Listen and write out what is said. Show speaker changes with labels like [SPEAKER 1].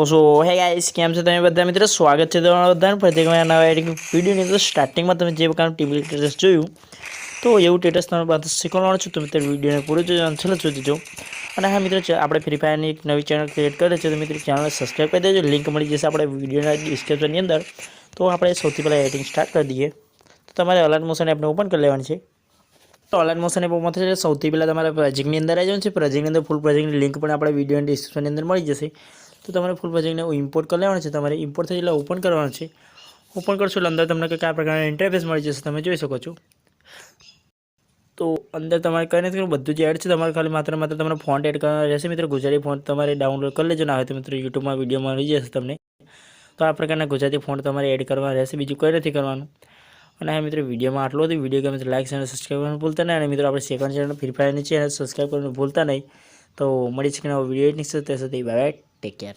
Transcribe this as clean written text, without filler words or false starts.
[SPEAKER 1] સો હે ગાઈસ કેમ છો તમે બધા મિત્રો સ્વાગત છે તમારું બધાનું પ્રત્યેક નવા વિડીયોની અંદર સ્ટાર્ટિંગમાં તમે જે પ્રકારનું ટીવી સ્ટેટસ જોયું તો એવું સ્ટેટસ તમે પાસે શીખવાનું છું તો મિત્રો વિડીયોને પૂરું જોજો અને છેલ્લે સુધી જો અને હા મિત્રો આપણે ફ્રી ફાયરની એક નવી ચેનલ ક્રિએટ કરે છે તો મિત્રો ચેનલને સબસ્ક્રાઈબ કરી દેજો લિંક મળી જશે આપણે વિડીયોના ડિસ્ક્રિપ્શનની અંદર તો આપણે સૌથી પહેલાં એડિટિંગ સ્ટાર્ટ કરી દઈએ તો તમારે અલર્ટ મોશન એપને ઓપન કરી લેવાની છે તો અલર્ટ મોશન એપ ઓપન થશે સૌથી પહેલાં તમારે પ્રોજેક્ટની અંદર આવી જવાનું છે પ્રોજેક્ટની અંદર ફૂલ પ્રોજેક્ટની લિંક પણ આપણે વિડીયોની ડિસ્ક્રિપ્શનની અંદર મળી જશે તો તમારે ફૂલ પ્રોજેક્ટને ઇમ્પોર્ટ કરી લેવાનું છે તમારે ઇમ્પોર્ટ થઈ એટલે ઓપન કરવાનું છે ઓપન કરશો એટલે અંદર તમને કયા પ્રકારના ઇન્ટરફેસ મળી જશે તમે જોઈ શકો છો તો અંદર તમારે કંઈ નથી બધું જ એડ છે તમારે ખાલી માત્ર તમારે ફોન્ટ એડ કરવાનો રહેશે મિત્રો ગુજરાતી ફોન્ટ તમારે ડાઉનલોડ કરી લેજો ના હોય તો મિત્રો યુટ્યુબમાં વિડીયોમાં મળી જશે તમને તો આ પ્રકારના ગુજરાતી ફોન્ટ તમારે એડ કરવા રહેશે બીજું કંઈ નથી કરવાનું અને હા મિત્રો વિડીયોમાં આટલું હતું વિડીયો ગમે તો લાઈક અને સબસ્ક્રાઈબ કરવાનું ભૂલતા નહીં અને મિત્રો આપણે સેકન્ડ ચેનલ ફ્રી ફાયરની છે સબસ્ક્રાઈબ કરવાનું ભૂલતા નહીં તો મળી શકે નવો વિડીયો નીકળશે ત્યાં સુધી બાય ટેક કેર